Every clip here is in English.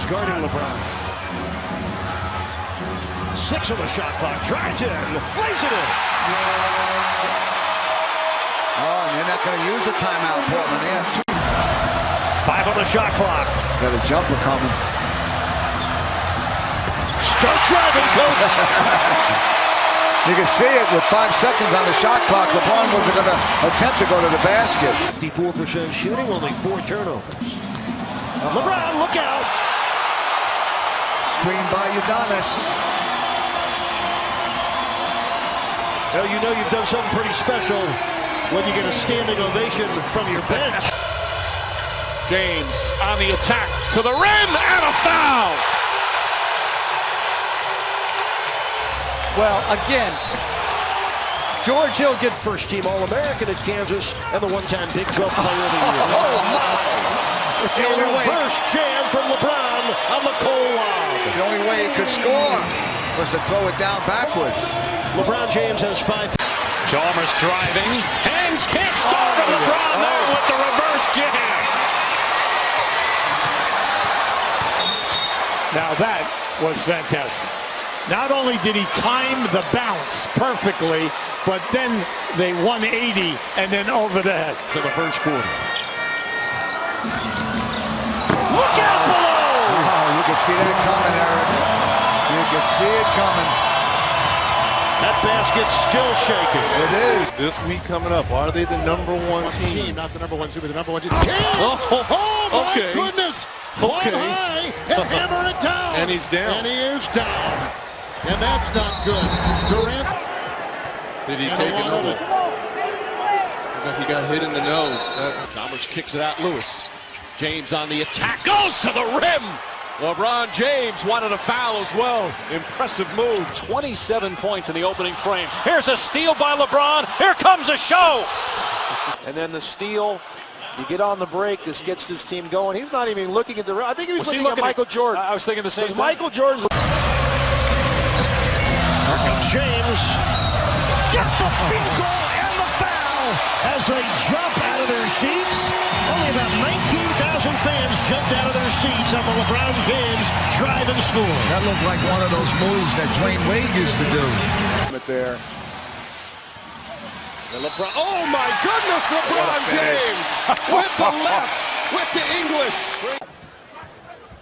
guarding LeBron. 6 on the shot clock. Drives it in. Lays it in. Oh, and they're not going to use the timeout, Portland. They have 2. 5 on the shot clock. Got a jumper coming. Start driving, coach. You can see it with 5 seconds on the shot clock. LeBron wasn't going to attempt to go to the basket. 54% shooting, only 4 turnovers. LeBron, look out. Screen by Udonis. Well, you know you've done something pretty special when you get a standing ovation from your bench. James on the attack to the rim and a foul. Well, again, George Hill gets first team All-American at Kansas and the one-time Big 12 Player of the Year. Oh, my. It's the only way. First jam from LeBron on the cold lob. The only way he could score was to throw it down backwards. LeBron James has 5. Chalmers driving, hangs, can't score, but LeBron there with the reverse jam. Now that was fantastic. Not only did he time the bounce perfectly, but then they 180 and then over the head. In the first quarter. Look out below! Oh, you can see that coming, Eric. You can see it coming. That basket's still shaking. It is. This week coming up, are they the #1 team? Not the #1 team, but the #1 team. Oh, my okay. goodness! Okay. Fly high and hammer it down. And he's down. And he is down. And that's not good. Durant. Did he take it over? He got hit in the nose. Chalmers kicks it out, Lewis. James on the attack, goes to the rim. LeBron James wanted a foul as well. Impressive move. 27 points in the opening frame. Here's a steal by LeBron. Here comes a show. And then the steal. You get on the break. This gets this team going. He's not even looking at the. I think he was looking at Michael Jordan. I was thinking the same thing. Michael Jordan's. Here comes James. Get the field goal and the foul as they jump out of their seats. Only about 19,000 fans jumped out of their seats on the LeBron James drive and score. That looked like one of those moves that Dwayne Wade used to do. There. And LeBron, oh my goodness, LeBron James with the left, with the English.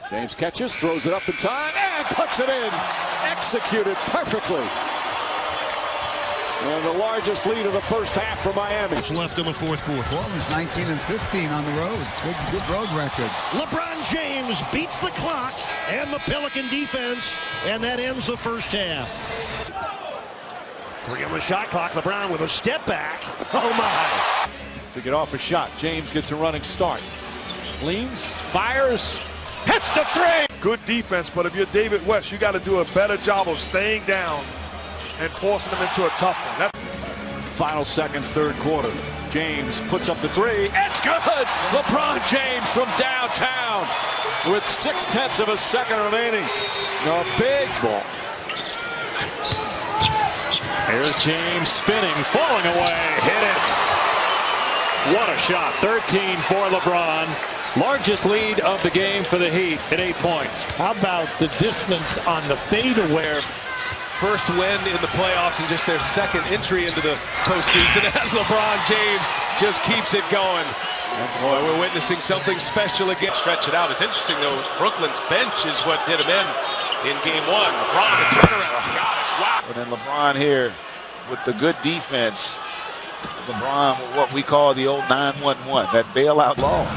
James catches, throws it up in time, and puts it in. Executed perfectly. And the largest lead of the first half for Miami. It's left in the fourth quarter. Portland's 19 and 15 on the road. Good road record. LeBron James beats the clock and the Pelican defense, and that ends the first half. 3 on the shot clock. LeBron with a step back. Oh my! To get off a shot, James gets a running start. Leans, fires, hits the 3. Good defense, but if you're David West, you got to do a better job of staying down and forcing them into a tough one. Final seconds, third quarter. James puts up the 3. It's good! LeBron James from downtown with 0.6 of a second remaining. A big ball. Here's James spinning, falling away, hit it. What a shot, 13 for LeBron. Largest lead of the game for the Heat at 8 points. How about the distance on the fadeaway? First win in the playoffs and just their second entry into the postseason as LeBron James just keeps it going. And boy, we're witnessing something special again. Stretch it out. It's interesting though, Brooklyn's bench is what did him in game 1. LeBron, the turnaround, got it. Wow. And then LeBron here with the good defense. LeBron with what we call the old 9-1-1, that bailout ball.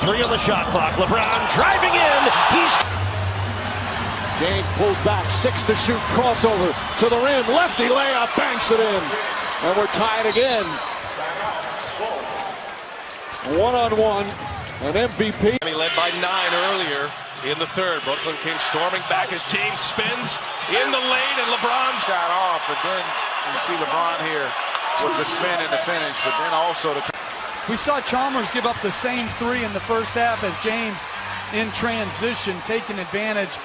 3 on the shot clock. LeBron driving in. James pulls back, 6 to shoot, crossover to the rim, lefty layup, banks it in. And we're tied again. 1-on-1, an MVP. He led by 9 earlier in the third. Brooklyn came storming back as James spins in the lane and LeBron Shot off, but then you see LeBron here with the spin and the finish, but then also the... We saw Chalmers give up the same 3 in the first half as James in transition, taking advantage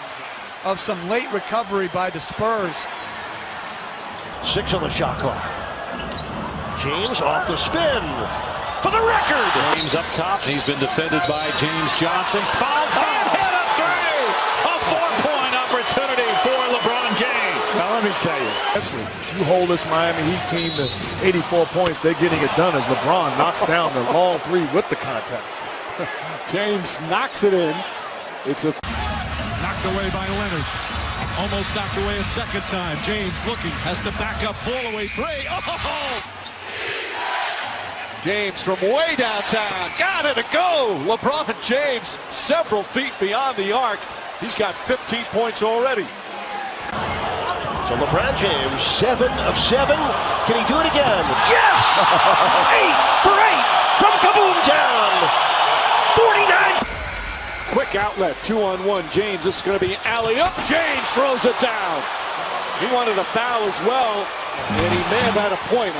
of some late recovery by the Spurs. 6 on the shot clock. James off the spin. for the record. James up top. He's been defended by James Johnson. Foul. Hit a three. A 4-point opportunity for LeBron James. Now let me tell you, you hold this Miami Heat team to 84 points, they're getting it done as LeBron knocks down the long three with the contact. James knocks it in. It's a Knocked away by Leonard. Almost knocked away a second time. James looking, has to back up, fall away three. Oh! James from way downtown. Got it to go. LeBron James several feet beyond the arc. He's got 15 points already. So LeBron James, 7 of 7. Can he do it again? Yes! 8 for 8 from Kaboom Town. 49. Quick outlet, 2-on-1. James, this is going to be alley-up. James throws it down. He wanted a foul as well, and he may have had a point.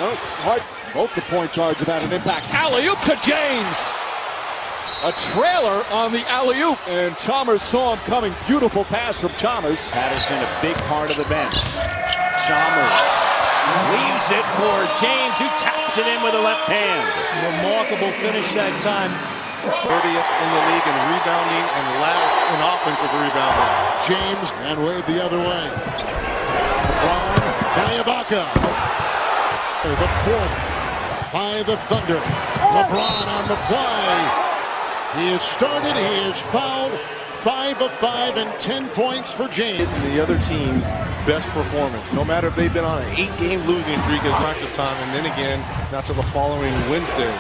Both the point guards have had an impact. Alley-oop to James. A trailer on the alley-oop, and Chalmers saw him coming. Beautiful pass from Chalmers. Patterson, a big part of the bench. Chalmers leaves it for James, who taps it in with a left hand. Remarkable finish that time. 30th in the league in rebounding and last in offensive rebounding. James and Wade the other way. LeBron, Kayabaka. The fourth by the Thunder. LeBron on the fly. He has started, he has fouled. 5 of 5 and 10 points for James. The other team's best performance, no matter if they've been on an 8-game losing streak at practice time, and then again, not till the following Wednesday.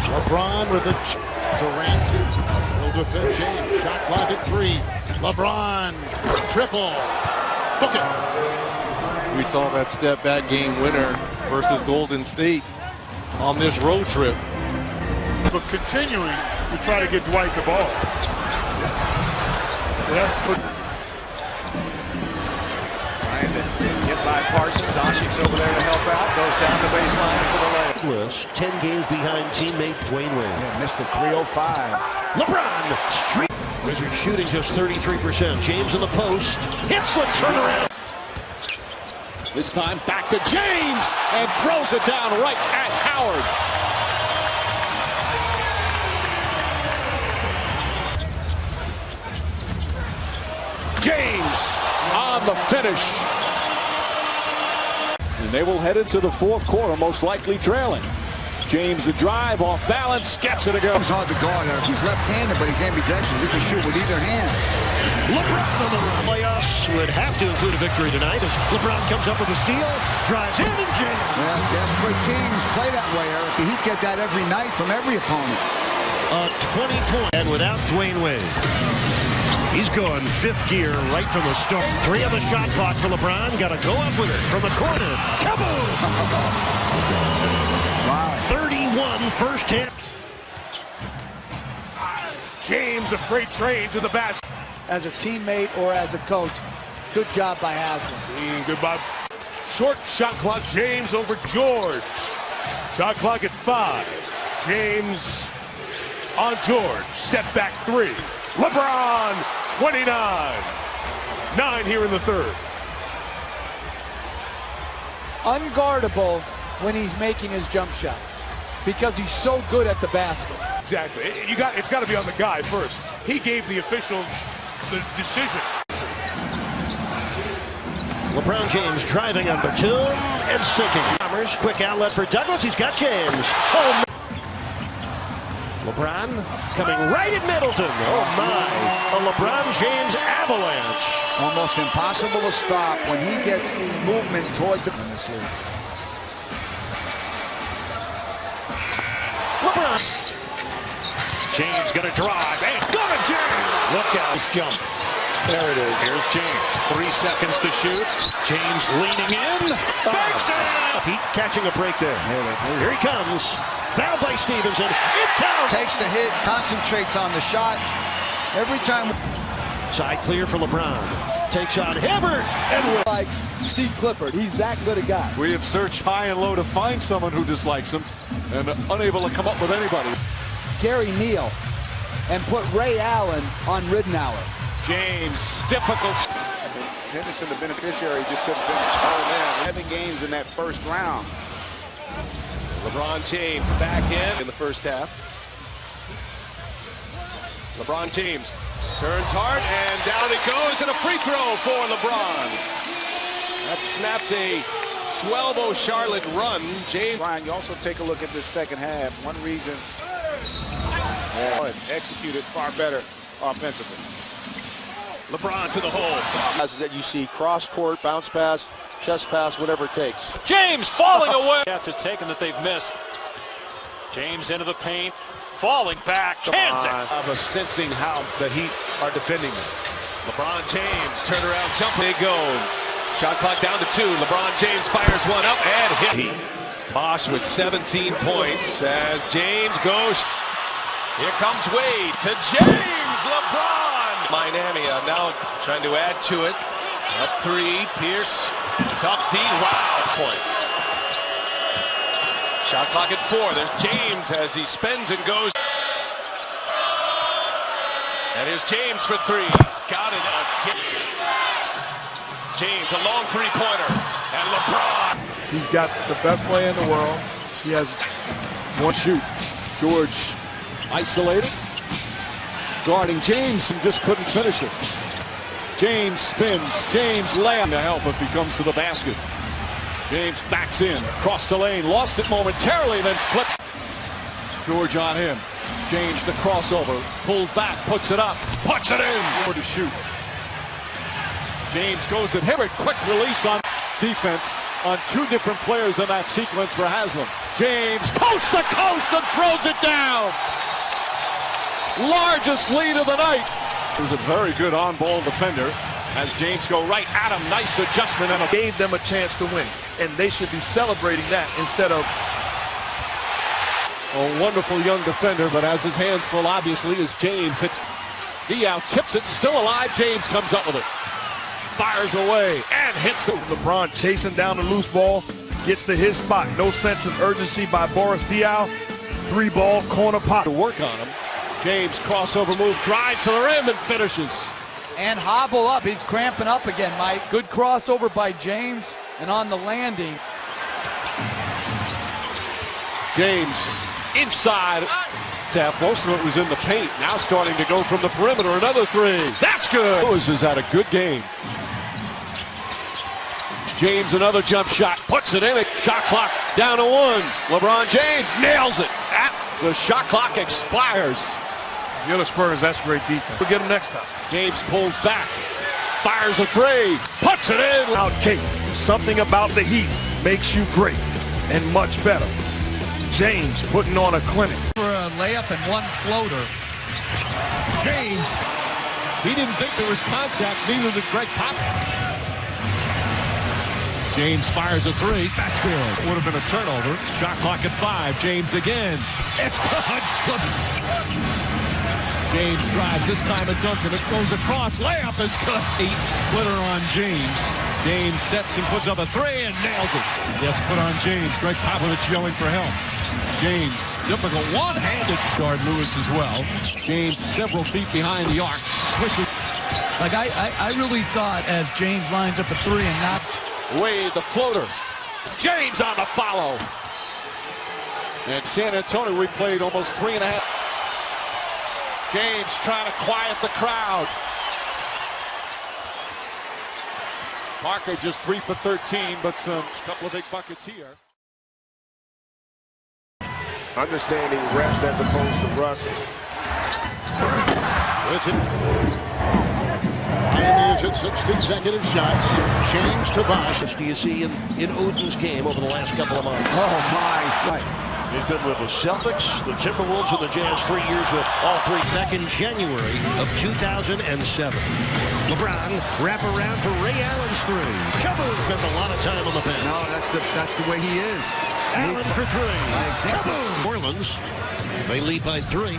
LeBron with a Durant will defend James. Shot clock at 3. LeBron triple. Book it. We saw that step back game winner versus Golden State on this road trip. but continuing to try to get Dwight the ball. That's for Bryant hit by Parsons. Oshik's over there to help out. Goes down the baseline for the layup. 10 games behind teammate Dwyane Wade. Yeah, missed it 305. LeBron street. Wizards shooting just 33%. James in the post. Hits the turnaround. This time back to James and throws it down right at Howard. James on the finish. And they will head into the fourth quarter, most likely trailing. James the drive off balance, gets it to go. It's hard to guard. He's left-handed, but he's ambidextrous. He can shoot with either hand. LeBron on the run. Playoffs would have to include a victory tonight as LeBron comes up with a steal, drives in and jams. Yeah, desperate teams play that way, Eric. The Heat get that every night from every opponent. A 20-point. And without Dwyane Wade. He's going fifth gear right from the start. 3 on the shot clock for LeBron. Got to go up with it from the corner. Kaboom! Wow. 31 first hit. James, a freight train to the basket. As a teammate or as a coach, good job by Haslam. Goodbye. Short shot clock. James over George. Shot clock at 5. James on George. Step back 3. LeBron, 29. 9 here in the third. Unguardable when he's making his jump shot because he's so good at the basket. Exactly. It's got to be on the guy first. He gave the official the decision. LeBron James driving on Batum and sinking. Quick outlet for Douglas. He's got James. Oh, LeBron coming right at Middleton. Oh my, a LeBron James avalanche. Almost impossible to stop when he gets movement toward the... LeBron. James gonna drive. Hey, gonna James. Look out, his jump. There it is. Here's James. 3 seconds to shoot. James leaning in. Banks it! Heat catching a break there. Here he comes. Foul by Stevenson. It counts. Takes the hit, concentrates on the shot. Every time... Side clear for LeBron. Takes on Hibbert. And Likes Steve Clifford. He's that good a guy. We have searched high and low to find someone who dislikes him and unable to come up with anybody. Gary Neal and put Ray Allen on Ridnour. James, difficult. Henderson, the beneficiary, just couldn't finish. Oh, man, 11 games in that first round. LeBron James back in the first half. LeBron James turns hard, and down it goes, and a free throw for LeBron. That snaps a 12-0 Charlotte run. James. Bryant, you also take a look at this second half. One reason executed far better offensively. LeBron to the hole. As that you see cross court, bounce pass, chest pass, whatever it takes. James falling away. That's a taken that they've missed. James into the paint, falling back. Kansas. Of sensing how the Heat are defending them. LeBron James turn around, jump. They go. Shot clock down to 2. LeBron James fires one up and hit. Bosch with 17 points as James goes. Here comes Wade to James. LeBron. Miami now trying to add to it. Up 3. Pierce. Tough D. Wow. Point. Shot clock at 4. There's James as he spins and goes. And here's James for 3. Got it. James, a long three-pointer. And LeBron. He's got the best player in the world. He has one shoot. George isolated. Guarding James and just couldn't finish it. James spins. James layup to help if he comes to the basket. James backs in, across the lane, lost it momentarily, then flips. George on him. James the crossover, pulled back, puts it up, puts it in. More to shoot. James goes at Hibbert, quick release on defense on 2 different players in that sequence for Haslam. James coast to coast and throws it down. Largest lead of the night. It was a very good on-ball defender. As James go right at him, nice adjustment and gave them a chance to win. And they should be celebrating that instead of a wonderful young defender, but has his hands full obviously as James hits out, tips it, still alive. James comes up with it. Fires away and hits it. LeBron chasing down the loose ball, gets to his spot. No sense of urgency by Boris Diaw. 3-ball corner pop to work on him. James crossover move, drives to the rim and finishes. And hobble up. He's cramping up again, Mike. Good crossover by James, and on the landing. James inside. Most of it was in the paint. Now starting to go from the perimeter. Another 3. That's good. Lewis has had a good game. James another jump shot. Puts it in. Shot clock down to 1. LeBron James nails it. The shot clock expires. The other Spurs, that's great defense. We'll get him next time. James pulls back, fires a 3, puts it in. Out Kate, something about the Heat makes you great and much better. James putting on a clinic. For a layup and 1 floater. James, he didn't think there was contact, neither did Greg Popovich. James fires a 3. That's good. Would have been a turnover. Shot clock at 5. James again. It's good. James drives this time at Duncan. It goes across. Layup is good. 8 splitter on James. James sets and puts up a 3 and nails it. Gets put on James. Greg Popovich yelling for help. James, difficult one-handed guard Lewis as well. James several feet behind the arc. Swishes. Like I really thought as James lines up a 3 and not. Wade the floater. James on the follow. And San Antonio replayed almost 3.5. James trying to quiet the crowd. Parker just 3 for 13, but a couple of big buckets here. Understanding rest as opposed to rust. Pioneers at 6 consecutive shots. James to Bosch. Do you see in Odin's game over the last couple of months? Oh my. He's been with the Celtics, the Timberwolves, and the Jazz 3 years with all 3 back in January of 2007. LeBron, wrap around for Ray Allen's 3. Kaboom! Spent a lot of time on the bench. No, that's the way he is. Allen for 3. Exactly. Kaboom! Orleans, they lead by 3.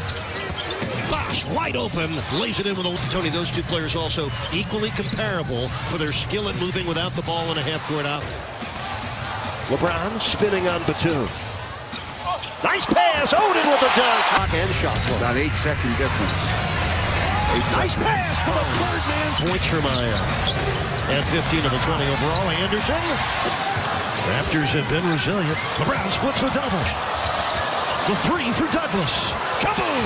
Bosch, wide open, lays it in with a... Tony, those 2 players also equally comparable for their skill at moving without the ball in a half-court out. LeBron spinning on Batum. Nice pass, Odin with the dunk. Clock and shot clock. About 8-second difference. Nice pass for the Birdman. Points for Maya. And 15 of the 20 overall. Anderson. Raptors have been resilient. LeBron splits the double. The three for Douglas. Kaboom!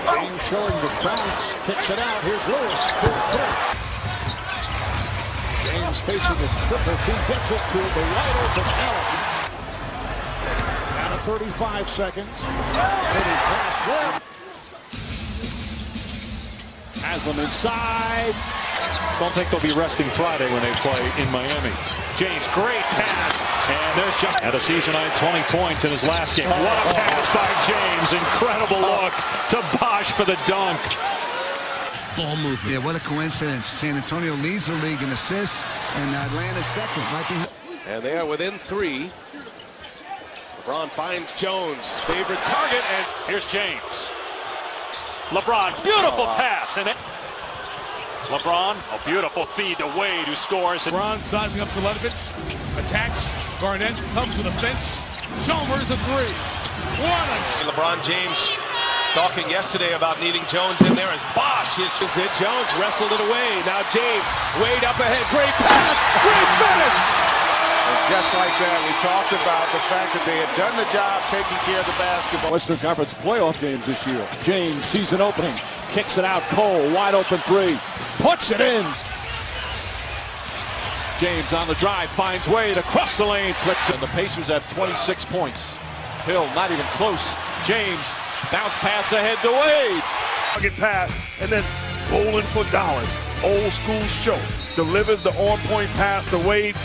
James showing the bounce. Kicks it out. Here's Lewis. James facing a triple team. Gets it to the wide open Allen. Down to 35 seconds. Pretty pass there. Has them inside. Don't think they'll be resting Friday when they play in Miami. James, great pass. And there's just had a season-high 20 points in his last game. What a pass by James. Incredible look to Bosh for the dunk. Ball movement. Yeah, what a coincidence. San Antonio leads the league in assists, and Atlanta's second, right behind. And they are within 3. LeBron finds Jones, his favorite target, and Here's James. LeBron, beautiful pass. And LeBron, a beautiful feed to Wade, who scores. LeBron sizing up to Letovitz. Attacks. Garnett comes with a fence. Chalmers a three. LeBron James talking yesterday about needing Jones in there as Bosh is it. Jones wrestled it away. Now James, Wade up ahead. Great pass. Great finish. And just like that, we talked about the fact that they had done the job taking care of the basketball. Western Conference playoff games this year. James sees an opening. Kicks it out. Cole, wide open three. Puts it in. James on the drive, finds Wade across the lane, flips, and the Pacers have 26 points. Hill not even close. James, bounce pass ahead to Wade. Get past and then bowling for dollars. Old school show. Delivers the on-point pass to Wade.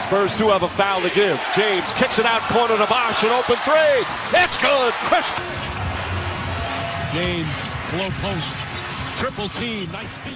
Spurs do have a foul to give. James kicks it out, corner to Bosh, an open three. It's good. Crisp. James, below post. Triple team. Nice feed.